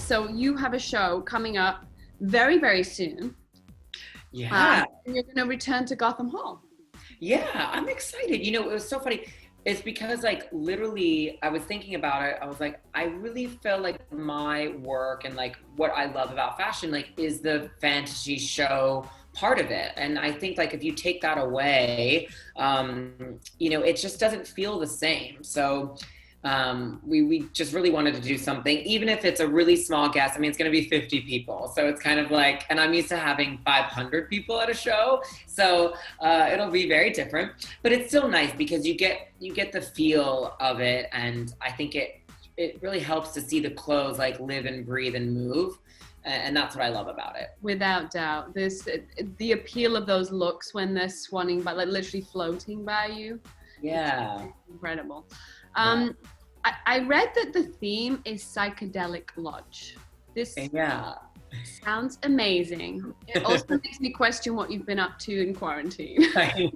So you have a show coming up very, very soon. Yeah. And you're going to return to Gotham Hall. Yeah, I'm excited. You know, it was so funny. It's because like literally I was thinking about it. I was like, I really feel like my work and like what I love about fashion like is the fantasy show part of it. And I think like if you take that away, it just doesn't feel the same. So we just really wanted to do something, even if it's a really small guest. I mean, it's going to be 50 people. So it's kind of like, and I'm used to having 500 people at a show. So it'll be very different, but it's still nice because you get the feel of it. And I think it really helps to see the clothes like live and breathe and move. And that's what I love about it. Without doubt. The appeal of those looks when they're swanning by, like literally floating by you. Yeah. It's incredible. I read that the theme is Psychedelic Lodge. This sounds amazing. It also makes me question what you've been up to in quarantine. I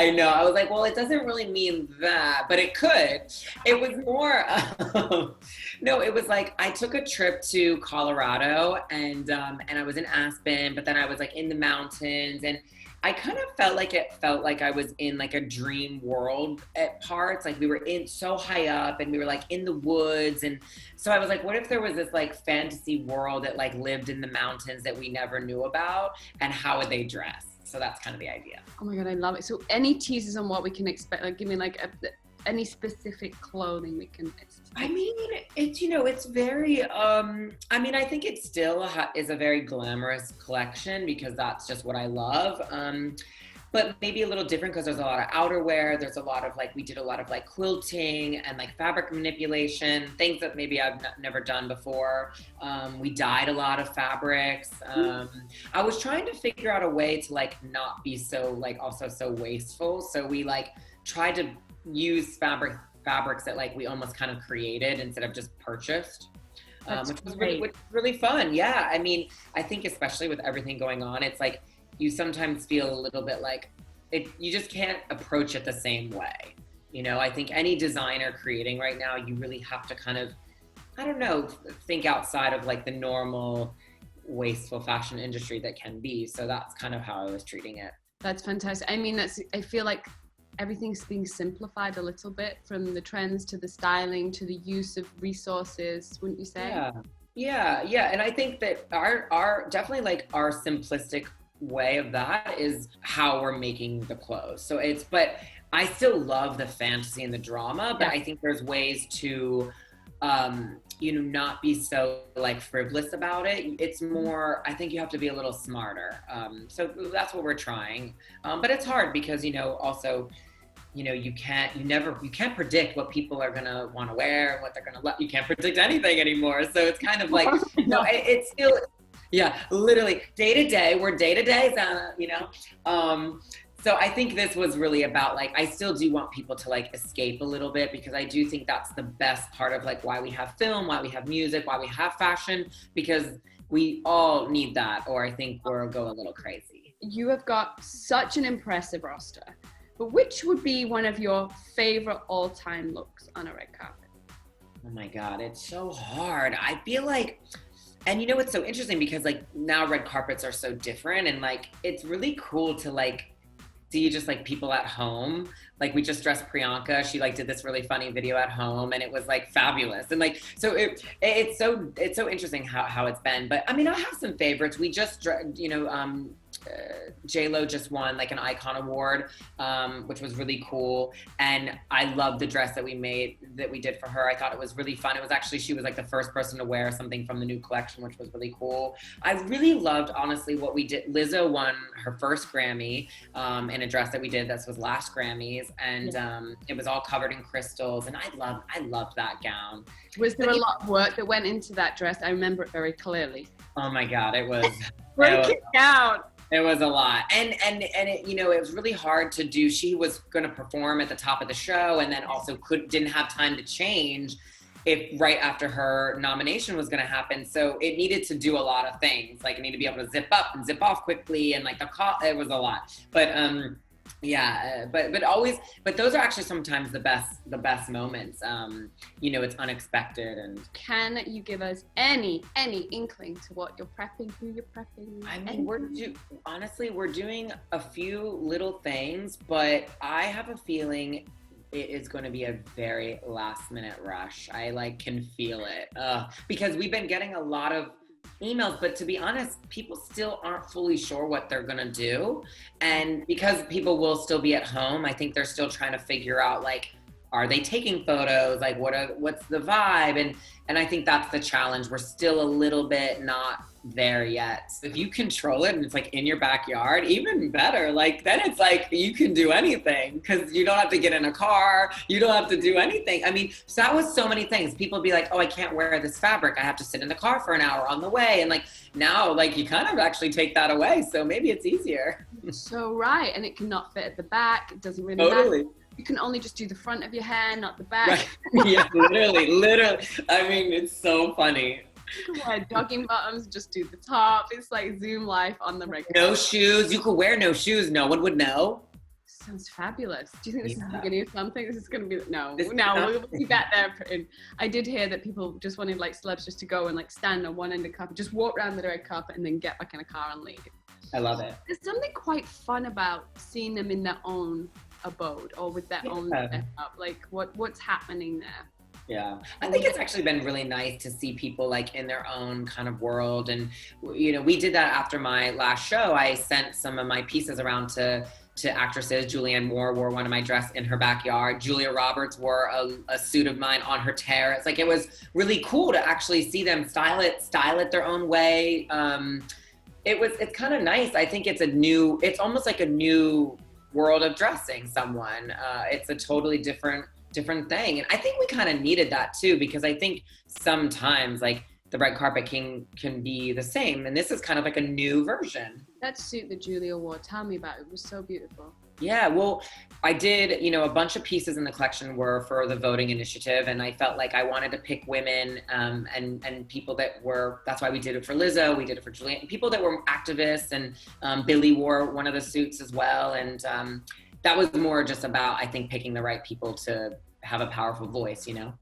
know. I was like, well, it doesn't really mean that, but it could. It was more, no, it was like, I took a trip to Colorado and I was in Aspen, but then I was like in the mountains, and I kind of felt like I was in like a dream world at parts. Like we were in so high up and we were like in the woods. And so I was like, what if there was this like fantasy world that like lived in the mountains that we never knew about, and how would they dress? So that's kind of the idea. Oh my God, I love it. So any teases on what we can expect? Like give me like any specific clothing we can expect? I mean, it's very, I think it still is a very glamorous collection because that's just what I love. But maybe a little different because there's a lot of outerwear. There's a lot of we did a lot of like quilting and like fabric manipulation, things that maybe I've never done before. We dyed a lot of fabrics. I was trying to figure out a way to like not be so like also so wasteful. So we like tried to use fabrics that like we almost kind of created instead of just purchased, which was really fun. Yeah, I mean, I think especially with everything going on, it's like you sometimes feel a little bit like you just can't approach it the same way. You know, I think any designer creating right now, you really have to kind of, I don't know, think outside of like the normal wasteful fashion industry that can be. So that's kind of how I was treating it. That's fantastic. I mean, I feel like everything's being simplified a little bit, from the trends to the styling to the use of resources, wouldn't you say? Yeah. And I think that our definitely like our simplistic way of that is how we're making the clothes. So but I still love the fantasy and the drama, but I think there's ways to not be so like frivolous about it. It's more, I think you have to be a little smarter. So that's what we're trying. But it's hard because, also, you can't predict what people are going to want to wear and what they're going to love. You can't predict anything anymore. So it's kind of like, it's still, literally day to day, we're day to day, So I think this was really about like, I still do want people to like escape a little bit, because I do think that's the best part of like why we have film, why we have music, why we have fashion, because we all need that, or I think we'll go a little crazy. You have got such an impressive roster, but which would be one of your favorite all-time looks on a red carpet? Oh my God, it's so hard. I feel like, and it's so interesting because like now red carpets are so different, and like it's really cool to like see just like people at home. Like we just dressed Priyanka. She like did this really funny video at home, and it was like fabulous. And like, so it's so interesting how it's been. But I mean, I have some favorites. We just, J-Lo just won like an Icon Award, which was really cool. And I loved the dress that we did for her. I thought it was really fun. It was actually, she was like the first person to wear something from the new collection, which was really cool. I really loved, honestly, what we did. Lizzo won her first Grammy in a dress that we did. This was last Grammys. And it was all covered in crystals. And I loved that gown. Was there a lot of work that went into that dress? I remember it very clearly. Oh my God, it was. Break it down. It was a lot. And it, it was really hard to do. She was going to perform at the top of the show, and then also didn't have time to change if right after her nomination was going to happen. So it needed to do a lot of things. Like it needed to be able to zip up and zip off quickly. And like it was a lot. But but those are actually sometimes the best moments. You know, it's unexpected. And can you give us any inkling to what you're prepping, who you're prepping? I mean, honestly, we're doing a few little things, but I have a feeling it is going to be a very last minute rush. I like can feel it because we've been getting a lot of emails, but to be honest, people still aren't fully sure what they're gonna do. And because people will still be at home, I think they're still trying to figure out, like, are they taking photos? Like, what's the vibe? And I think that's the challenge. We're still a little bit not there yet. If you control it and it's like in your backyard, even better. Like, then it's like you can do anything because you don't have to get in a car. You don't have to do anything. I mean, so that was so many things. People be like, oh, I can't wear this fabric. I have to sit in the car for an hour on the way. And like now, like you kind of actually take that away. So maybe it's easier. So right. And it cannot fit at the back. It doesn't really Totally. matter. You can only just do the front of your hair, not the back. Right. Yeah, literally. I mean, it's so funny. You can wear jogging bottoms, just do the top. It's like Zoom life on the regular. No shoes. You could wear no shoes. No one would know. Sounds fabulous. Do you think this is the beginning of something? This is going to be, we'll keep that there. I did hear that people just wanted like celebs just to go and like stand on one end of the carpet, just walk around the red carpet and then get back in a car and leave. I love it. There's something quite fun about seeing them in their own abode or with their own setup. Like what's happening there? Yeah, I think it's actually been really nice to see people like in their own kind of world. And, you know, we did that after my last show. I sent some of my pieces around to actresses. Julianne Moore wore one of my dress in her backyard. Julia Roberts wore a suit of mine on her terrace. Like, it was really cool to actually see them style it their own way. It's kind of nice. I think it's almost like a new world of dressing someone. It's a totally different thing. And I think we kind of needed that too, because I think sometimes like the red carpet can be the same. And this is kind of like a new version. That suit that Julia wore, tell me about it. It was so beautiful. Yeah, well, I did, you know, a bunch of pieces in the collection were for the voting initiative. And I felt like I wanted to pick women and people that were, that's why we did it for Lizzo, we did it for Giuliana, people that were activists. And Billy wore one of the suits as well. And that was more just about, I think, picking the right people to have a powerful voice, you know?